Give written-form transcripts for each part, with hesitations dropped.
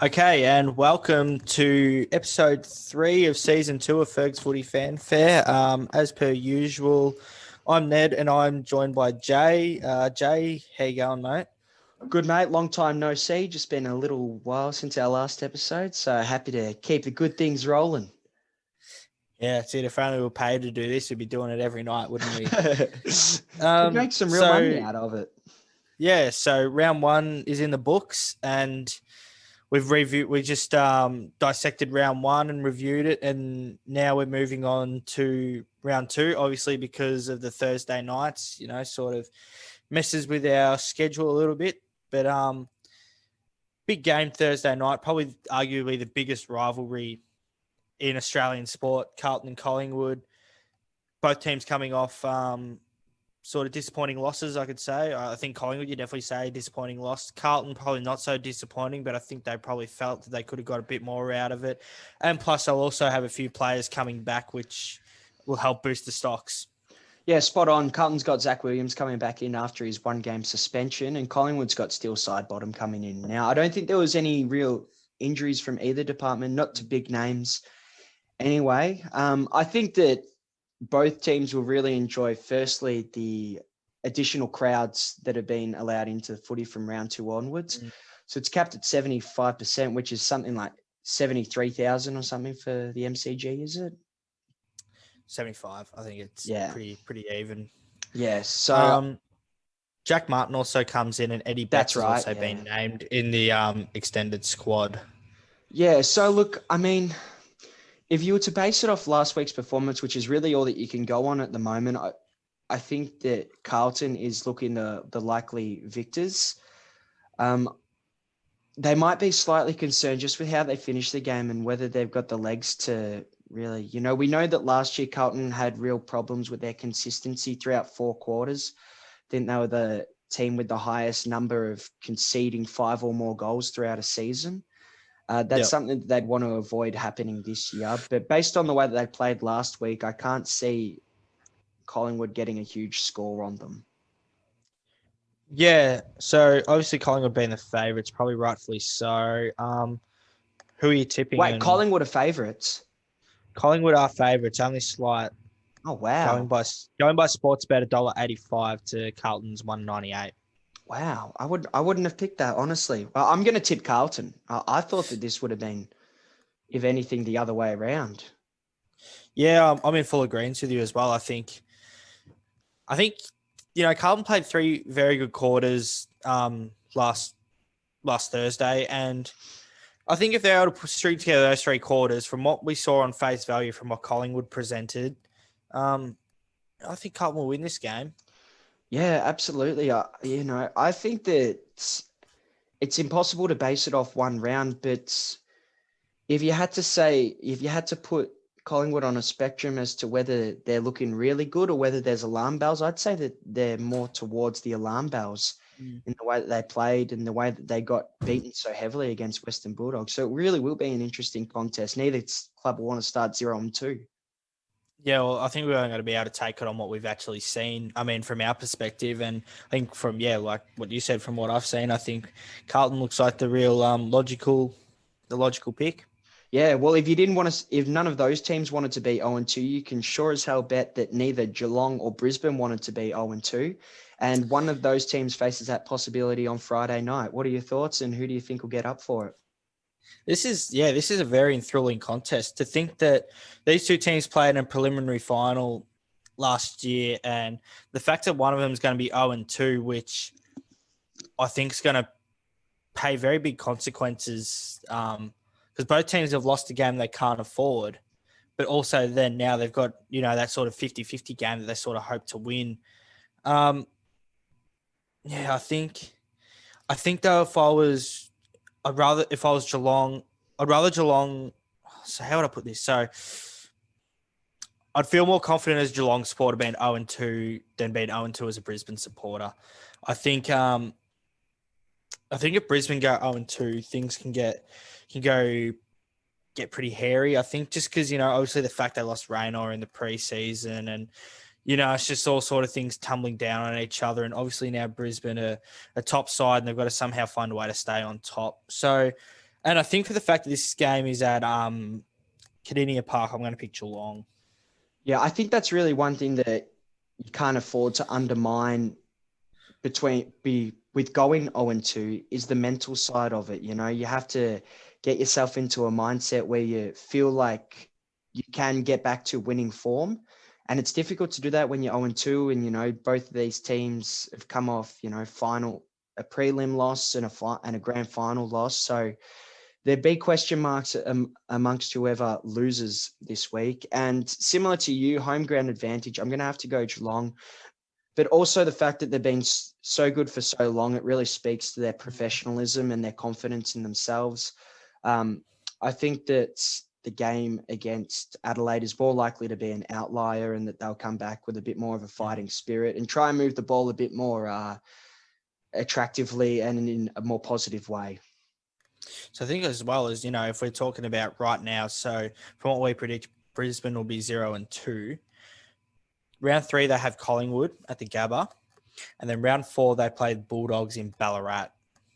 Okay, and welcome to episode 3 of season 2 of Ferg's Footy Fanfare. As per usual, I'm Ned and I'm joined by Jay. Jay, how you going, mate? Good, mate. Long time no see. Just been a little while since our last episode. So happy to keep the good things rolling. Yeah, it's it. If only we were paid to do this, we'd be doing it every night, wouldn't we? Could make some real money out of it. Yeah, so round 1 is in the books and we just dissected round 1 and reviewed it, and now we're moving on to round 2, obviously because of the Thursday nights, sort of messes with our schedule a little bit. But big game Thursday night, probably arguably the biggest rivalry in Australian sport, Carlton and Collingwood. Both teams coming off sort of disappointing losses, I could say. I think Collingwood, you definitely say disappointing loss. Carlton, probably not so disappointing, but I think they probably felt that they could have got a bit more out of it. And plus, they'll also have a few players coming back, which will help boost the stocks. Yeah, spot on. Carlton's got Zach Williams coming back in after his one-game suspension, and Collingwood's got Steele Sidebottom coming in. Now, I don't think there was any real injuries from either department, not to big names. Anyway, I think that both teams will really enjoy, firstly, the additional crowds that have been allowed into the footy from round 2 onwards. So it's capped at 75%, which is something like 73,000 or something for the MCG, is it? 75. I think it's pretty even. Yeah. So Jack Martin also comes in, and Eddie Betts has also been named in the extended squad. Yeah. So look, I mean, if you were to base it off last week's performance, which is really all that you can go on at the moment, I think that Carlton is looking the likely victors. They might be slightly concerned just with how they finish the game and whether they've got the legs to really, we know that last year Carlton had real problems with their consistency throughout 4 quarters. I think they were the team with the highest number of conceding 5 or more goals throughout a season. That's something that they'd want to avoid happening this year. But based on the way that they played last week, I can't see Collingwood getting a huge score on them. Yeah, so obviously Collingwood being the favourites, probably rightfully so. Who are you tipping? Wait, Collingwood are favourites? Collingwood are favourites, only slight. Oh, wow. Going by Sportsbet, $1.85 to Carlton's $1.98. Wow, I wouldn't have picked that, honestly. I'm going to tip Carlton. I thought that this would have been, if anything, the other way around. Yeah, I'm in full agreement with you as well. I think, Carlton played 3 very good quarters last Thursday, and I think if they're able to string together those 3 quarters, from what we saw on face value, from what Collingwood presented, I think Carlton will win this game. Yeah, absolutely. I think that it's impossible to base it off one round, but if you had to put Collingwood on a spectrum as to whether they're looking really good or whether there's alarm bells, I'd say that they're more towards the alarm bells in the way that they played and the way that they got beaten so heavily against Western Bulldogs. So it really will be an interesting contest. Neither club will want to start 0-2. Yeah, well, I think we're only going to be able to take it on what we've actually seen. I mean, from our perspective, and I think from, like what you said, from what I've seen, I think Carlton looks like the real logical pick. Yeah, well, if none of those teams wanted to be 0-2, you can sure as hell bet that neither Geelong or Brisbane wanted to be 0-2. And one of those teams faces that possibility on Friday night. What are your thoughts, and who do you think will get up for it? This is a very enthralling contest. To think that these 2 teams played in a preliminary final last year, and the fact that one of them is going to be 0-2, which I think is going to pay very big consequences, because both teams have lost a game they can't afford, but also then now they've got, that sort of 50-50 game that they sort of hope to win. I think though, if I was Geelong, so how would I put this? So I'd feel more confident as Geelong supporter being 0-2 than being 0-2 as a Brisbane supporter. I think if Brisbane go 0-2, things can get pretty hairy. I think just because, obviously the fact they lost Raynor in the preseason, and it's just all sort of things tumbling down on each other. And obviously now Brisbane are a top side, and they've got to somehow find a way to stay on top. So And I think for the fact that this game is at Kardinia Park, I'm going to pick Geelong. Yeah, I think that's really one thing that you can't afford to undermine with going 0-2 is the mental side of it. You know, you have to get yourself into a mindset where you feel like you can get back to winning form. And it's difficult to do that when you're 0-2 and, you know, both of these teams have come off, you know, a prelim loss and a grand final loss. So there'd be question marks amongst whoever loses this week. And similar to you, home ground advantage, I'm going to have to go Geelong. But also the fact that they've been so good for so long, it really speaks to their professionalism and their confidence in themselves. I think that the game against Adelaide is more likely to be an outlier and that they'll come back with a bit more of a fighting spirit and try and move the ball a bit more attractively and in a more positive way. So I think as well as, you know, if we're talking about right now, so from what we predict, Brisbane will be 0-2. Round 3, they have Collingwood at the Gabba. And then round 4, they play the Bulldogs in Ballarat.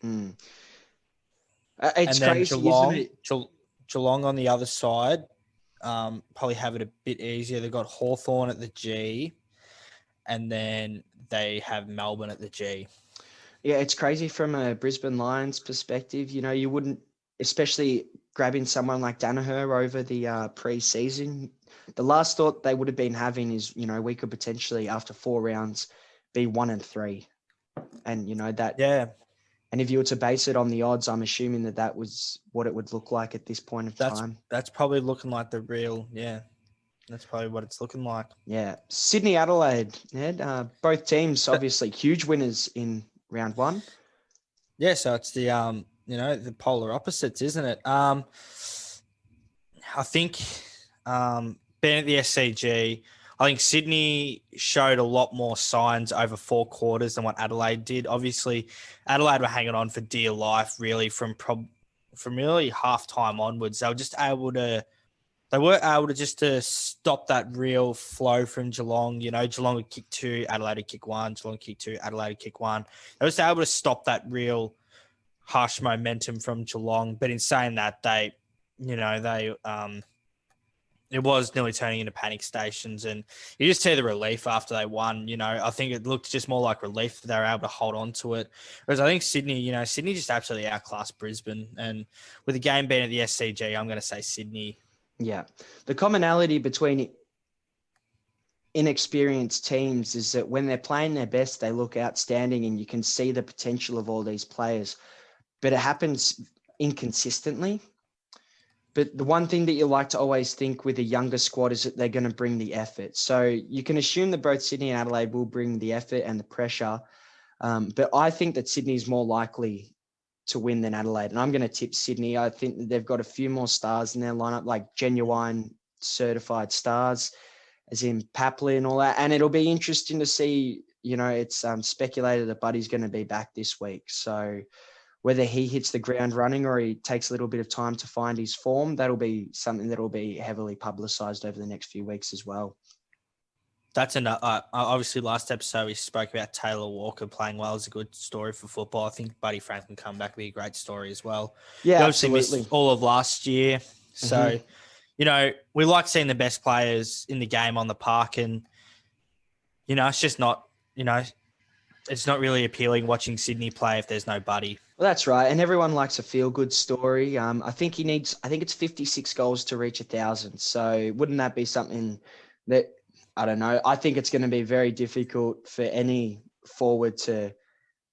It's and then crazy, Geelong, isn't it? Geelong on the other side probably have it a bit easier. They've got Hawthorn at the G, and then they have Melbourne at the G. Yeah, it's crazy from a Brisbane Lions perspective. You know, you wouldn't, especially grabbing someone like Danaher over the pre-season. The last thought they would have been having is, you know, we could potentially, after 4 rounds, be 1-3. And, you know, that. Yeah. And if you were to base it on the odds, I'm assuming that was what it would look like at this point of time. That's probably looking like the real, yeah. That's probably what it's looking like. Yeah. Sydney, Adelaide, Ed, both teams obviously huge winners in round 1. Yeah, so it's the you know, the polar opposites, isn't it? I think being at the SCG, I think Sydney showed a lot more signs over 4 quarters than what Adelaide did. Obviously, Adelaide were hanging on for dear life, really, from really halftime onwards. They were able to just to stop that real flow from Geelong. You know, Geelong would kick 2, Adelaide would kick 1, Geelong would kick 2, Adelaide would kick 1. They were just able to stop that real harsh momentum from Geelong. But in saying that, it was nearly turning into panic stations, and you just see the relief after they won. You know, I think it looked just more like relief that they were able to hold on to it. Whereas I think Sydney just absolutely outclassed Brisbane. And with the game being at the SCG, I'm going to say Sydney. Yeah. The commonality between inexperienced teams is that when they're playing their best, they look outstanding and you can see the potential of all these players, but it happens inconsistently. But the one thing that you like to always think with a younger squad is that they're going to bring the effort. So you can assume that both Sydney and Adelaide will bring the effort and the pressure. But I think that Sydney is more likely to win than Adelaide. And I'm going to tip Sydney. I think that they've got a few more stars in their lineup, like genuine certified stars, as in Papley and all that. And it'll be interesting to see, you know, it's speculated that Buddy's going to be back this week. So whether he hits the ground running or he takes a little bit of time to find his form, that'll be something that will be heavily publicised over the next few weeks as well. That's obviously last episode we spoke about Taylor Walker playing well as a good story for football. I think Buddy Franklin come back will be a great story as well. Yeah, he obviously absolutely. missed all of last year. So, you know, we like seeing the best players in the game on the park, and, you know, it's just not, you know, it's not really appealing watching Sydney play if there's no Buddy. Well, that's right. And everyone likes a feel-good story. I think it's 56 goals to reach 1,000. So wouldn't that be something that, I don't know, I think it's going to be very difficult for any forward to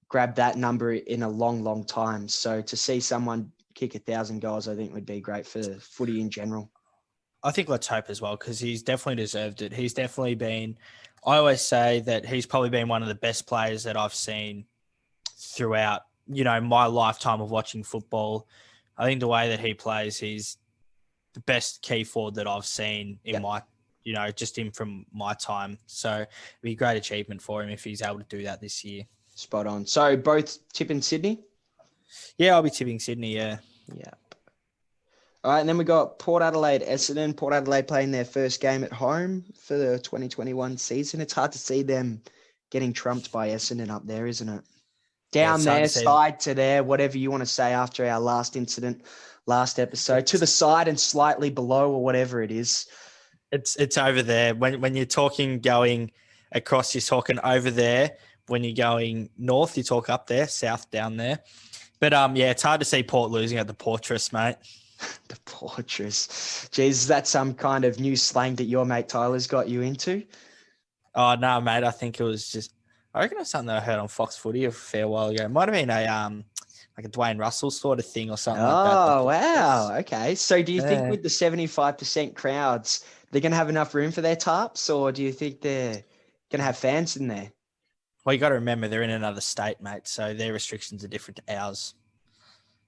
grab that number in a long, long time. So to see someone kick 1,000 goals, I think would be great for footy in general. I think let's hope as well, because he's definitely deserved it. He's definitely been, I always say that he's probably been one of the best players that I've seen throughout, you know, my lifetime of watching football. I think the way that he plays, he's the best key forward that I've seen in my, you know, just him from my time. So it'd be a great achievement for him if he's able to do that this year. Spot on. So both tipping Sydney? Yeah, I'll be tipping Sydney, yeah. Yeah. All right, and then we got Port Adelaide, Essendon. Port Adelaide playing their first game at home for the 2021 season. It's hard to see them getting trumped by Essendon up there, isn't it? Down it's hard there, to see. side to there, whatever you want to say after our last incident, last episode, to the side and slightly below or whatever it is. It's over there. When you're talking going across, you're talking over there. When you're going north, you talk up there, south down there. But yeah, it's hard to see Port losing at the Portress, mate. The Portress. Geez, is that some kind of new slang that your mate Tyler's got you into? Oh no, mate. I think it was just. I reckon it was something that I heard on Fox Footy a fair while ago. It might have been a like a Dwayne Russell sort of thing or something like that. Oh, wow. Okay. So do you think Yeah. with the 75% crowds, they're going to have enough room for their tarps, or do you think they're going to have fans in there? Well, you got to remember they're in another state, mate. So their restrictions are different to ours.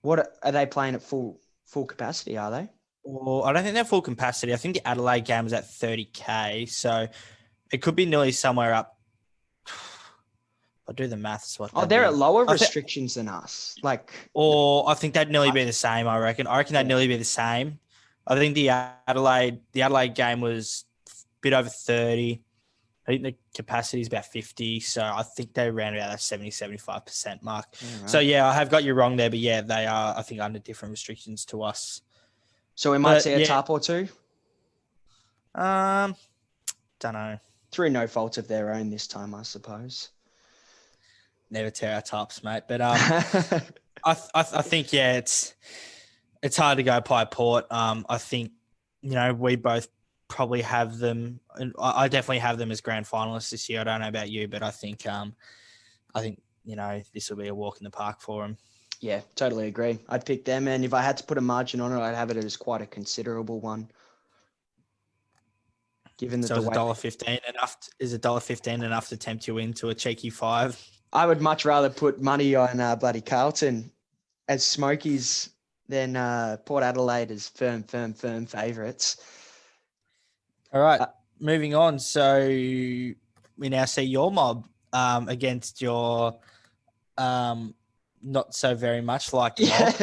What are they playing at full capacity, are they? Well, I don't think they're full capacity. I think the Adelaide game was at 30K. So it could be nearly somewhere up. I'll do the maths. Oh, they're at lower restrictions than us. Or I think that'd nearly be the same, I reckon. I reckon that'd nearly be the same. I think the Adelaide game was a bit over 30. I think the capacity is about 50. So I think they ran about that 70-75% mark. Right. So yeah, I have got you wrong there, but yeah, they are, I think, under different restrictions to us. So we might see a tarp or two? Don't know. Through no fault of their own this time, I suppose. Never tear our tops, mate. But I think yeah, it's hard to go by Port. I think we both probably have them, and I definitely have them as grand finalists this year. I don't know about you, but I think this will be a walk in the park for them. Yeah, totally agree. I'd pick them, and if I had to put a margin on it, I'd have it as quite a considerable one. Given that so is $1.15 enough? Is $1.15 enough to tempt you into a cheeky 5? I would much rather put money on bloody Carlton as smokeys than Port Adelaide as firm favourites. All right, moving on. So we now see your mob against your not so very much like mob.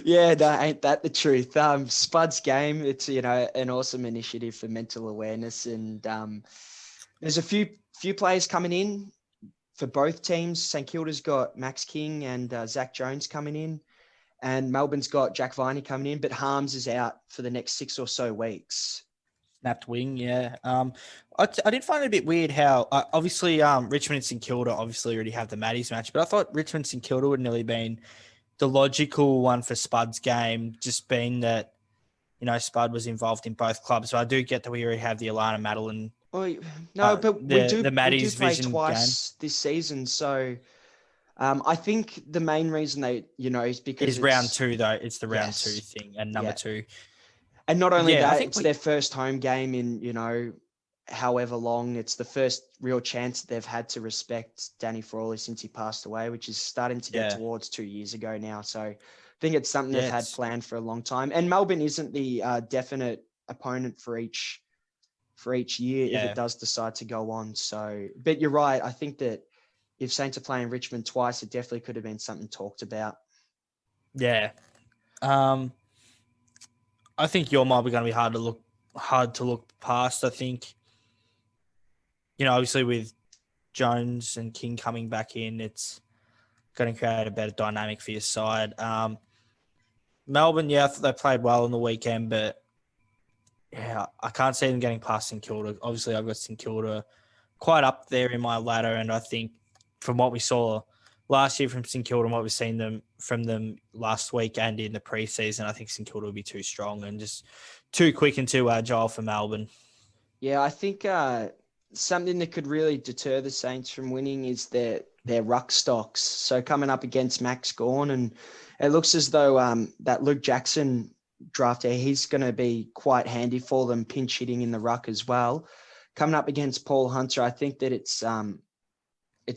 Yeah, no, ain't that the truth? Spud's game, it's an awesome initiative for mental awareness, and there's a few players coming in for both teams. St Kilda's got Max King and Zach Jones coming in, and Melbourne's got Jack Viney coming in, but Harms is out for the next 6 or so weeks. Snapped wing, yeah. I did find it a bit weird how obviously Richmond and St Kilda obviously already have the Maddies match, but I thought Richmond and St Kilda would nearly been the logical one for Spud's game, just being that Spud was involved in both clubs. So I do get that we already have the Alana Madeline. Oh, no, but we do play twice game this season. So I think the main reason is because it's round 2 though. It's the round 2 thing and number 2. And not only that, it's their first home game in, however long. It's the first real chance that they've had to respect Danny Frawley since he passed away, which is starting to get towards 2 years ago now. So I think it's something they've had planned for a long time. And Melbourne isn't the definite opponent for each year if it does decide to go on. So, but you're right. I think that if Saints are playing Richmond twice, it definitely could have been something talked about. Yeah. I think your mob are going to be hard to look past. I think, obviously with Jones and King coming back in, it's going to create a better dynamic for your side. Melbourne, I thought they played well on the weekend, but I can't see them getting past St Kilda. Obviously, I've got St Kilda quite up there in my ladder, and I think from what we saw last year from St Kilda and what we've seen from them last week and in the preseason, I think St Kilda will be too strong and just too quick and too agile for Melbourne. Yeah, I think something that could really deter the Saints from winning is their ruck stocks. So coming up against Max Gawn, and it looks as though that Luke Jackson draft there, he's going to be quite handy for them, pinch hitting in the ruck as well. Coming up against Paul Hunter, I think that it's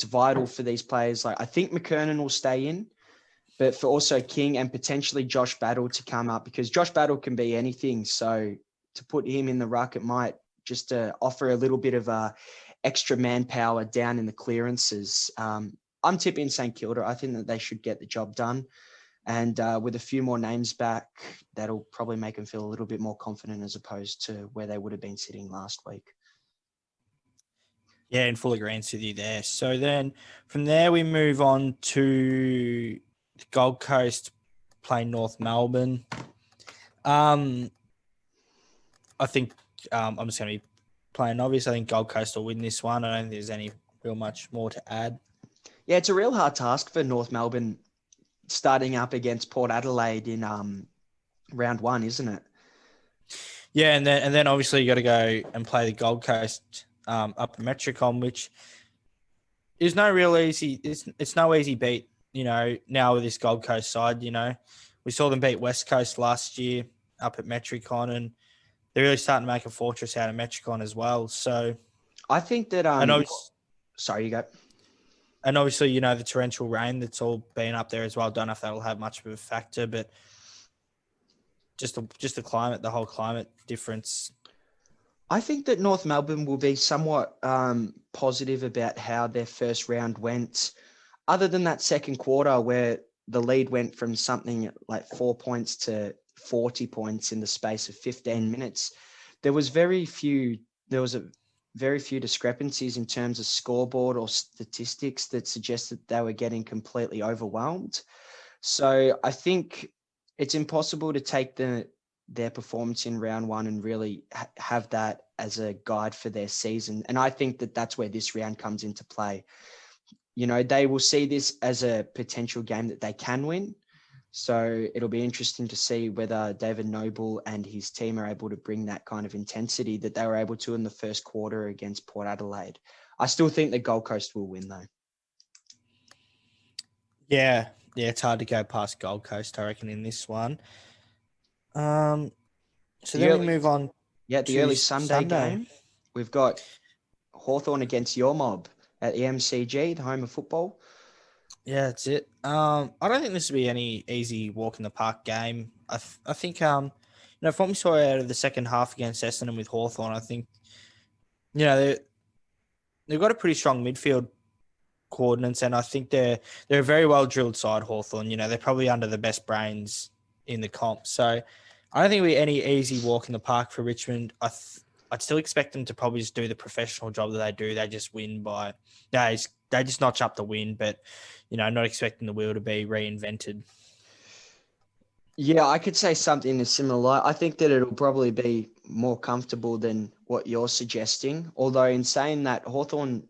vital for these players. Like I think McKernan will stay in, but for also King and potentially Josh Battle to come up, because Josh Battle can be anything. So to put him in the ruck, it might just offer a little bit of extra manpower down in the clearances. I'm tipping St Kilda. I think that they should get the job done. And with a few more names back, that'll probably make them feel a little bit more confident as opposed to where they would have been sitting last week. Yeah, in full agreement with you there. So then from there we move on to the Gold Coast playing North Melbourne. I think I'm just going to be playing obvious. I think Gold Coast will win this one. I don't think there's any real much more to add. Yeah, it's a real hard task for North Melbourne starting up against Port Adelaide in round one, isn't it? Yeah, and then obviously you got to go and play the Gold Coast up at Metricon, which is no real easy. It's no easy beat. Now with this Gold Coast side, we saw them beat West Coast last year up at Metricon, and they're really starting to make a fortress out of Metricon as well. So I think that sorry, you go. And obviously, the torrential rain that's all been up there as well. Don't know if that'll have much of a factor, but just the climate, the whole climate difference. I think that North Melbourne will be somewhat positive about how their first round went. Other than that second quarter where the lead went from something like 4 points to 40 points in the space of 15 minutes, there was very few discrepancies in terms of scoreboard or statistics that suggested they were getting completely overwhelmed. So I think it's impossible to take their performance in round one and really have that as a guide for their season. And I think that that's where this round comes into play. They will see this as a potential game that they can win. So it'll be interesting to see whether David Noble and his team are able to bring that kind of intensity that they were able to in the first quarter against Port Adelaide. I still think the Gold Coast will win, though. Yeah, it's hard to go past Gold Coast, I reckon, in this one. So then we move on. Yeah, the early Sunday game. We've got Hawthorn against your mob at the MCG, the home of football. Yeah, that's it. I don't think this will be any easy walk in the park game. I think from what we saw out of the second half against Essendon with Hawthorn, I think they've got a pretty strong midfield coordinates, and I think they're a very well drilled side. Hawthorn, they're probably under the best brains in the comp. So I don't think it'll be any easy walk in the park for Richmond. I'd still expect them to probably just do the professional job that they do. They just win by they just notch up the win, but not expecting the wheel to be reinvented. Yeah, I could say something in similar light. I think that it'll probably be more comfortable than what you're suggesting. Although in saying that, Hawthorn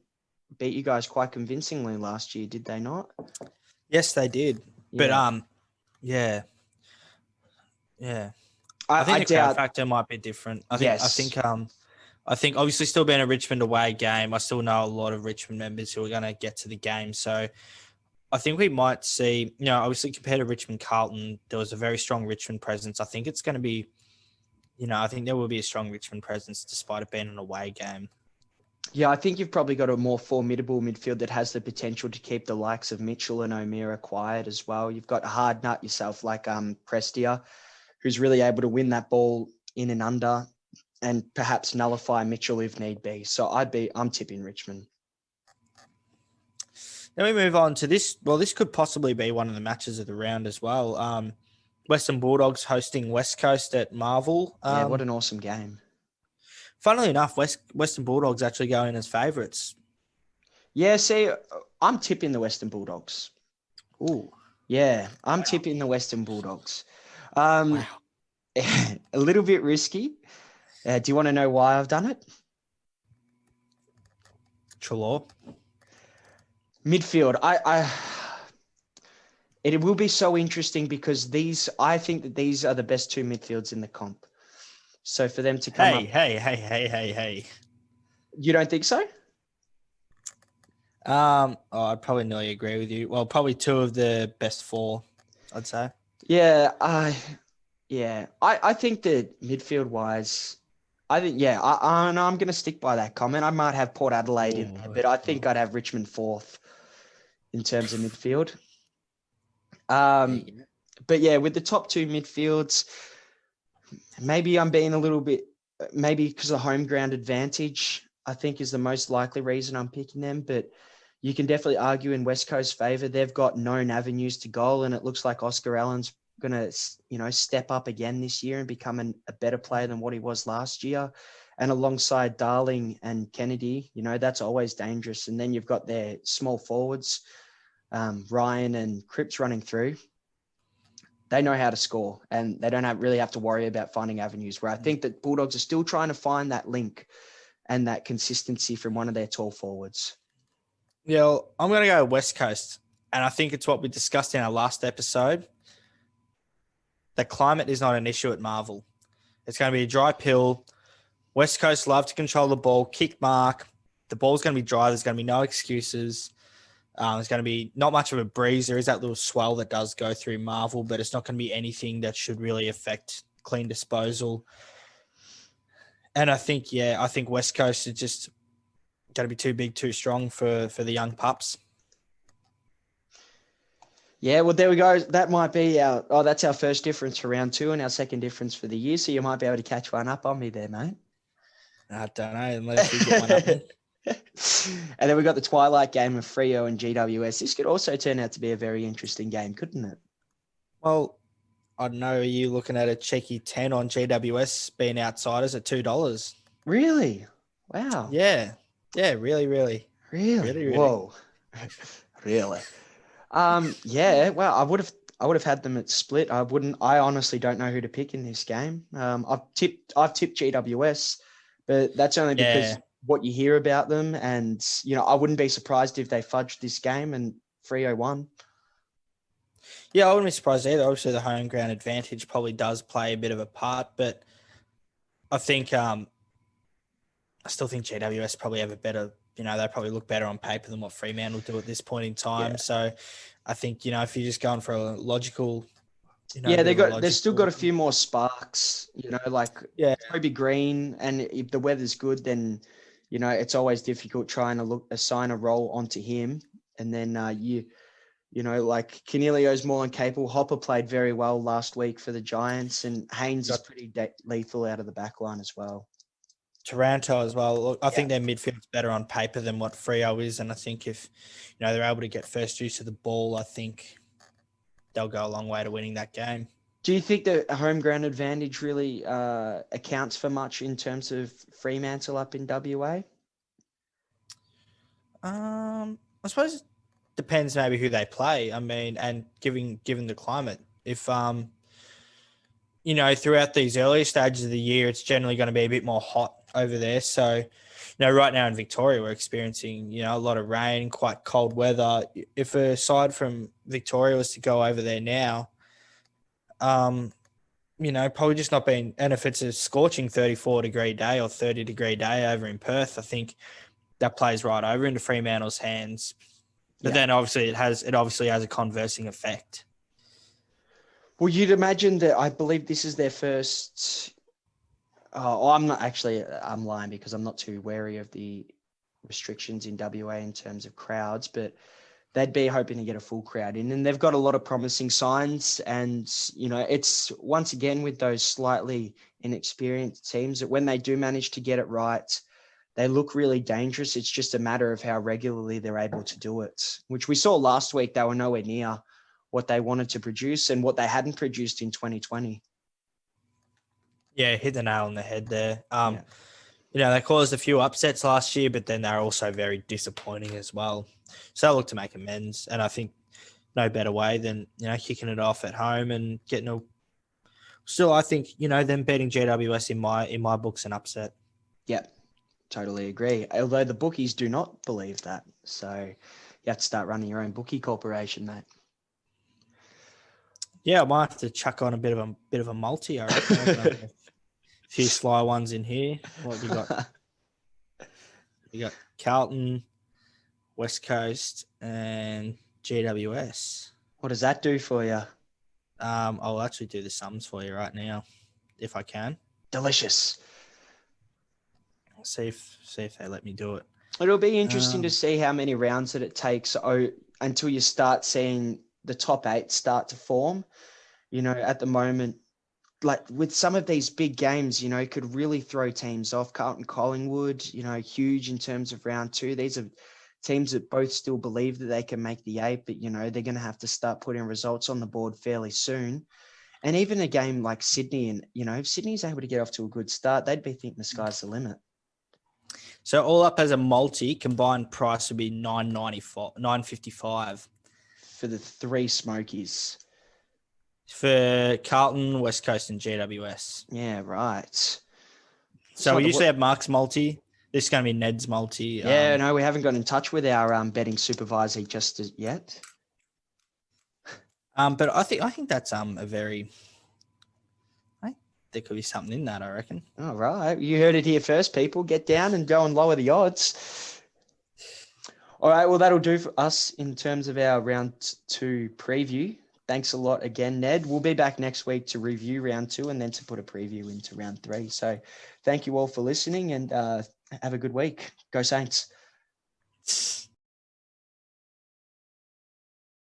beat you guys quite convincingly last year, did they not? Yes, they did. Yeah. But yeah. I think the crowd doubt factor might be different. I think obviously still being a Richmond away game, I still know a lot of Richmond members who are going to get to the game. So I think we might see, obviously compared to Richmond Carlton, there was a very strong Richmond presence. I think it's going to be, I think there will be a strong Richmond presence despite it being an away game. Yeah, I think you've probably got a more formidable midfield that has the potential to keep the likes of Mitchell and O'Meara quiet as well. You've got a hard nut yourself like Prestia, who's really able to win that ball in and under and perhaps nullify Mitchell if need be. So I'm tipping Richmond. Then we move on to this. Well, this could possibly be one of the matches of the round as well. Western Bulldogs hosting West Coast at Marvel. Yeah, what an awesome game. Funnily enough, Western Bulldogs actually go in as favourites. Yeah, see, I'm tipping the Western Bulldogs. Ooh. Yeah, I'm tipping the Western Bulldogs. Wow. A little bit risky. Do you want to know why I've done it? Trelaw. Midfield. It will be so interesting because I think that these are the best two midfields in the comp. So for them to come up. Hey. You don't think so? I'd probably nearly agree with you. Well, probably two of the best four, I'd say. Yeah, I think that midfield wise, I'm going to stick by that comment. I might have Port Adelaide in there, but I think I'd have Richmond fourth in terms of midfield. But yeah, with the top two midfields, maybe I'm being a little bit, maybe because of home ground advantage, I think is the most likely reason I'm picking them. But you can definitely argue in West Coast favour. They've got known avenues to goal, and it looks like Oscar Allen's going to, step up again this year and become a better player than what he was last year. and alongside Darling and Kennedy, that's always dangerous. And then you've got their small forwards, Ryan and Cripps running through. They know how to score, and they don't really have to worry about finding avenues, where I think that Bulldogs are still trying to find that link and that consistency from one of their tall forwards. Yeah, well, I'm going to go West Coast, and I think it's what we discussed in our last episode. The climate is not an issue at Marvel. It's going to be a dry pill. West Coast love to control the ball, kick mark. The ball's going to be dry. There's going to be no excuses. There's going to be not much of a breeze. There is that little swell that does go through Marvel, but it's not going to be anything that should really affect clean disposal. And I think West Coast is just going to be too big, too strong for the young pups. Yeah, well, there we go. That might be that's our first difference for round 2 and our second difference for the year. So you might be able to catch one up on me there, mate. I don't know, unless you get one up. And then we got the twilight game of Freo and GWS. This could also turn out to be a very interesting game, couldn't it? Well, I don't know. Are you looking at a cheeky 10 on GWS being outsiders at $2? Really? Wow. Yeah. Yeah, really, really. Really? Whoa. Really? Yeah, well, I would have had them at split. I honestly don't know who to pick in this game. I've tipped GWS, but that's only because what you hear about them, and I wouldn't be surprised if they fudged this game and Freo won. Yeah, I wouldn't be surprised either. Obviously, the home ground advantage probably does play a bit of a part, but I think I still think GWS probably have a better. They probably look better on paper than what Fremantle do at this point in time. Yeah. So I think, if you're just going for a logical, they've still got a few more sparks, Toby Green, and if the weather's good, then, it's always difficult trying to assign a role onto him. And then Cornelio's more than capable. Hopper played very well last week for the Giants, and Haynes is pretty lethal out of the back line as well. Taranto as well. Look, I think their midfield's better on paper than what Freo is, and I think if they're able to get first use of the ball, I think they'll go a long way to winning that game. Do you think the home ground advantage really accounts for much in terms of Fremantle up in WA? I suppose it depends maybe who they play. I mean, and given the climate, if throughout these early stages of the year, it's generally going to be a bit more hot over there. So, right now in Victoria, we're experiencing, a lot of rain, quite cold weather. If a side from Victoria was to go over there now, probably just not being, and if it's a scorching 34-degree day or 30-degree day over in Perth, I think that plays right over into Fremantle's hands. But then obviously it obviously has a conversing effect. Well, you'd imagine that I believe this is their first. I'm lying because I'm not too wary of the restrictions in WA in terms of crowds, but they'd be hoping to get a full crowd in, and they've got a lot of promising signs. And, it's once again with those slightly inexperienced teams that when they do manage to get it right, they look really dangerous. It's just a matter of how regularly they're able to do it, which we saw last week. They were nowhere near what they wanted to produce and what they hadn't produced in 2020. Yeah, hit the nail on the head there. They caused a few upsets last year, but then they're also very disappointing as well. So they look to make amends, and I think no better way than, kicking it off at home and getting a... Still, I think, them beating GWS in my book's an upset. Yeah, totally agree. Although the bookies do not believe that. So you have to start running your own bookie corporation, mate. Yeah, I might have to chuck on a bit of a multi. I reckon. A few sly ones in here. What have you got? You got Carlton, West Coast, and GWS. What does that do for you? I'll actually do the sums for you right now, if I can. Delicious. I'll see if they let me do it. It'll be interesting to see how many rounds that it takes until you start seeing the top 8 start to form. At the moment, like with some of these big games, could really throw teams off. Carlton, Collingwood, huge in terms of round 2. These are teams that both still believe that they can make the 8, but, they're going to have to start putting results on the board fairly soon. And even a game like Sydney, and if Sydney's able to get off to a good start, they'd be thinking the sky's the limit. So all up as a multi, combined price would be $9.55 for the 3 Smokies. For Carlton, West Coast, and GWS. Yeah, right. So we usually have Mark's multi. This is going to be Ned's multi. Yeah, no, we haven't got in touch with our betting supervisor just yet. But I think that's there could be something in that, I reckon. All right. You heard it here first, people. Get down and go and lower the odds. All right. Well, that'll do for us in terms of our round 2 preview. Thanks a lot again, Ned. We'll be back next week to review round 2 and then to put a preview into round 3. So thank you all for listening and have a good week. Go Saints.